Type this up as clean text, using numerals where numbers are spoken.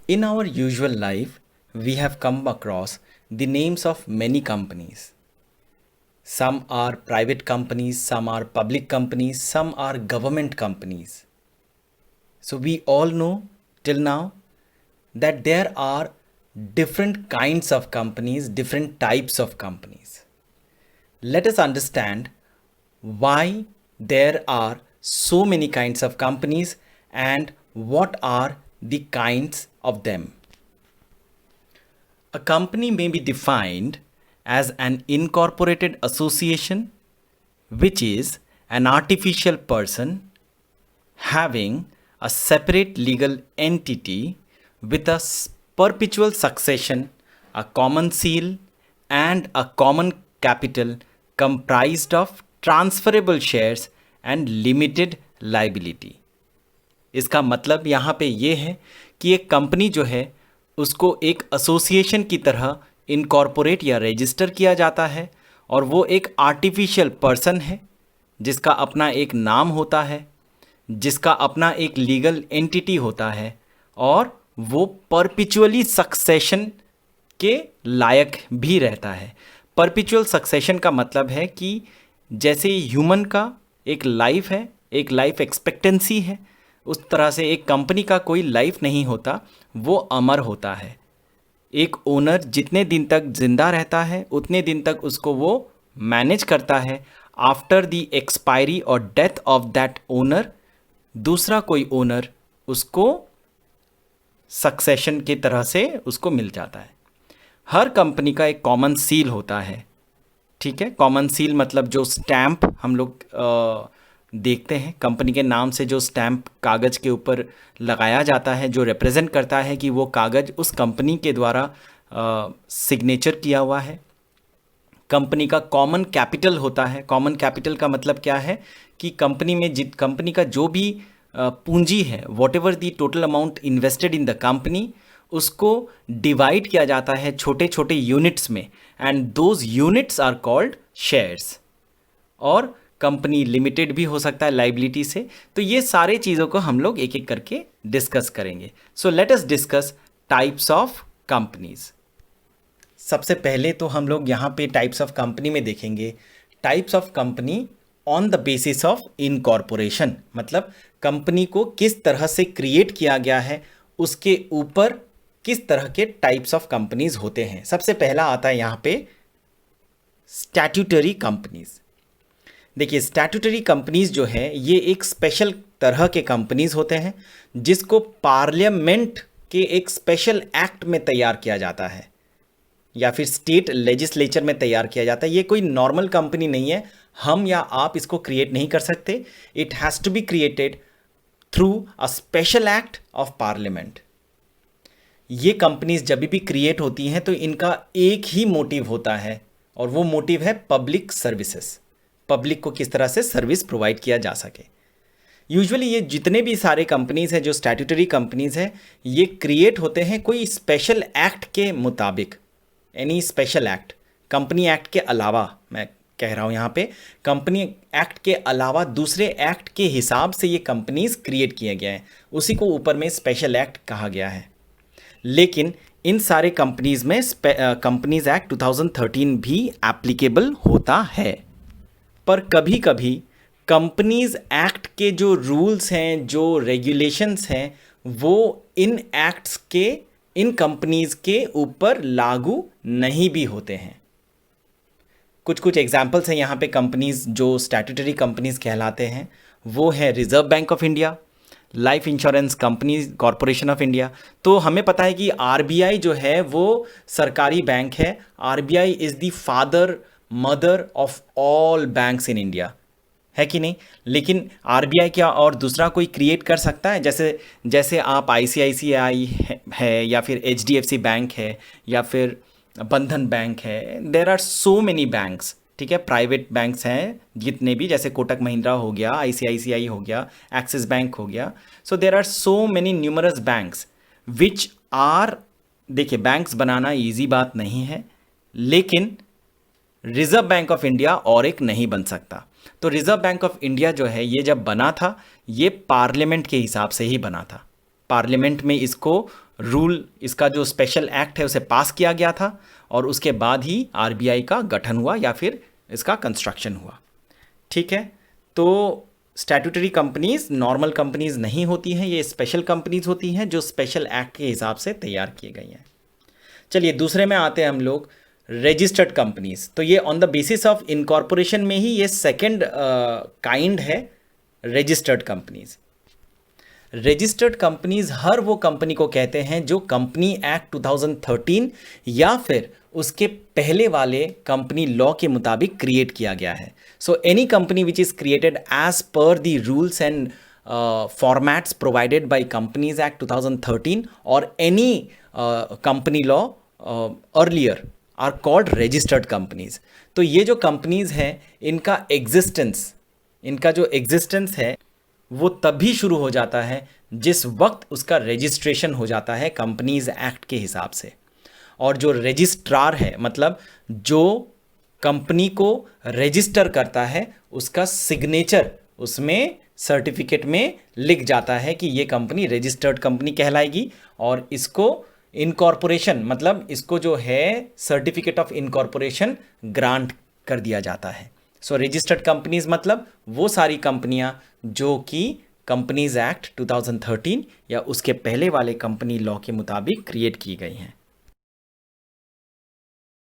In our usual life, we have come across the names of many companies. Some are private companies, some are public companies, some are government companies. So we all know till now that there are different kinds of companies, different types of companies. Let us understand why there are so many kinds of companies and what are the kinds of them. A company may be defined as an incorporated association, which is an artificial person having a separate legal entity with a perpetual succession, a common seal, and a common capital comprised of transferable shares and limited liability. इसका मतलब यहाँ पे ये है कि एक company जो है उसको एक एसोसिएशन की तरह इनकॉर्पोरेट या रजिस्टर किया जाता है और वो एक आर्टिफिशियल पर्सन है जिसका अपना एक नाम होता है, जिसका अपना एक लीगल एंटिटी होता है और वो परपिचुअली सक्सेशन के लायक भी रहता है। परपिचुअल सक्सेशन का मतलब है कि जैसे ह्यूमन का एक लाइफ है, एक लाइफ एक्सपेक्टेंसी है, उस तरह से एक कंपनी का कोई लाइफ नहीं होता, वो अमर होता है। एक ओनर जितने दिन तक जिंदा रहता है उतने दिन तक उसको वो मैनेज करता है। आफ्टर द एक्सपायरी और डेथ ऑफ दैट ओनर दूसरा कोई ओनर उसको सक्सेशन की तरह से उसको मिल जाता है। हर कंपनी का एक कॉमन सील होता है, ठीक है। कॉमन सील मतलब जो स्टैंप हम लोग देखते हैं, कंपनी के नाम से जो स्टैंप कागज़ के ऊपर लगाया जाता है, जो रिप्रेजेंट करता है कि वो कागज़ उस कंपनी के द्वारा सिग्नेचर किया हुआ है। कंपनी का कॉमन कैपिटल होता है। कॉमन कैपिटल का मतलब क्या है कि कंपनी में कंपनी का जो भी पूंजी है, whatever the total amount invested in the company, उसको डिवाइड किया जाता है छोटे छोटे यूनिट्स में and those units are called shares. और कंपनी लिमिटेड भी हो सकता है लाइबिलिटी से। तो ये सारे चीज़ों को हम लोग एक एक करके डिस्कस करेंगे। So let us discuss types of companies. सबसे पहले तो हम लोग यहाँ पे टाइप्स ऑफ कंपनी में देखेंगे types of company on the basis of incorporation, मतलब कंपनी को किस तरह से क्रिएट किया गया है उसके ऊपर किस तरह के टाइप्स ऑफ कंपनीज होते हैं। सबसे पहला आता है यहाँ पे स्टैट्यूटरी कंपनीज। देखिए, स्टैट्यूटरी कंपनीज जो है ये एक स्पेशल तरह के कंपनीज होते हैं जिसको पार्लियामेंट के एक स्पेशल एक्ट में तैयार किया जाता है या फिर स्टेट लेजिस्लेचर में तैयार किया जाता है। ये कोई नॉर्मल कंपनी नहीं है, हम या आप इसको क्रिएट नहीं कर सकते। It has to be created through a special act of parliament. ये कंपनीज जब भी क्रिएट होती हैं तो इनका एक ही मोटिव होता है और वो मोटिव है पब्लिक सर्विसेज, पब्लिक को किस तरह से सर्विस प्रोवाइड किया जा सके। यूजुअली ये जितने भी सारे कंपनीज हैं जो स्टैट्यूटरी कंपनीज हैं ये क्रिएट होते हैं कोई स्पेशल एक्ट के मुताबिक। Any special act, company act के अलावा मैं कह रहा हूँ यहाँ पे, कंपनी एक्ट के अलावा दूसरे एक्ट के हिसाब से ये कंपनीज क्रिएट किए गए हैं, उसी को ऊपर में स्पेशल एक्ट कहा गया है। लेकिन इन सारे कंपनीज में कंपनीज एक्ट 2013 भी एप्लीकेबल होता है। पर कभी कभी कंपनीज एक्ट के जो रूल्स हैं, जो रेगुलेशंस हैं, वो इन एक्ट्स के, इन कंपनीज के ऊपर लागू नहीं भी होते हैं। कुछ कुछ एग्जाम्पल्स हैं यहाँ पे कंपनीज जो स्टैट्यूटरी कंपनीज कहलाते हैं। वो है reserve bank of India, life insurance company corporation of India. तो हमें पता है कि आरबीआई जो है वो सरकारी बैंक है। RBI is the father mother of all banks in India, है कि नहीं। लेकिन आरबीआई क्या और दूसरा कोई क्रिएट कर सकता है? जैसे आप आईसीआईसीआई है या फिर एचडीएफसी बैंक है या फिर बंधन बैंक है। There are so many banks, ठीक है। प्राइवेट बैंक्स हैं जितने भी, जैसे कोटक महिंद्रा हो गया, आईसीआईसीआई हो गया, एक्सिस बैंक हो गया। So there are so many numerous banks which are, देखिए बैंक्स बनाना ईजी बात नहीं है, लेकिन रिजर्व बैंक ऑफ इंडिया और एक नहीं बन सकता। तो रिजर्व बैंक ऑफ इंडिया जो है ये जब बना था ये पार्लियामेंट के हिसाब से ही बना था। पार्लियामेंट में इसको रूल, इसका जो स्पेशल एक्ट है उसे पास किया गया था और उसके बाद ही आरबीआई का गठन हुआ या फिर इसका कंस्ट्रक्शन हुआ। ठीक है, तो स्टैट्यूटरी कंपनीज नॉर्मल कंपनीज नहीं होती हैं, ये स्पेशल कंपनीज होती हैं जो स्पेशल एक्ट के हिसाब से तैयार की गई हैं। चलिए दूसरे में आते हैं हम लोग, रजिस्टर्ड कंपनीज। तो ये on the basis of incorporation में ही ये सेकंड काइंड है रजिस्टर्ड कंपनीज। रजिस्टर्ड कंपनीज हर वो कंपनी को कहते हैं जो कंपनी एक्ट 2013 या फिर उसके पहले वाले कंपनी लॉ के मुताबिक क्रिएट किया गया है। So any company which is created as per the rules and formats provided by companies act 2013 और any company law earlier are called registered companies. तो ये जो कंपनीज हैं इनका जो एग्जिस्टेंस है वो तभी शुरू हो जाता है जिस वक्त उसका रजिस्ट्रेशन हो जाता है कंपनीज एक्ट के हिसाब से। और जो रजिस्ट्रार है, मतलब जो कंपनी को रजिस्टर करता है, उसका सिग्नेचर उसमें सर्टिफिकेट में लिख जाता है कि ये कंपनी रजिस्टर्ड कंपनी कहलाएगी और इसको इनकॉर्पोरेशन, मतलब इसको जो है सर्टिफिकेट ऑफ इनकॉर्पोरेशन ग्रांट कर दिया जाता है। सो रजिस्टर्ड कंपनीज मतलब वो सारी कंपनियां जो कि कंपनीज एक्ट 2013 या उसके पहले वाले कंपनी लॉ के मुताबिक क्रिएट की गई हैं।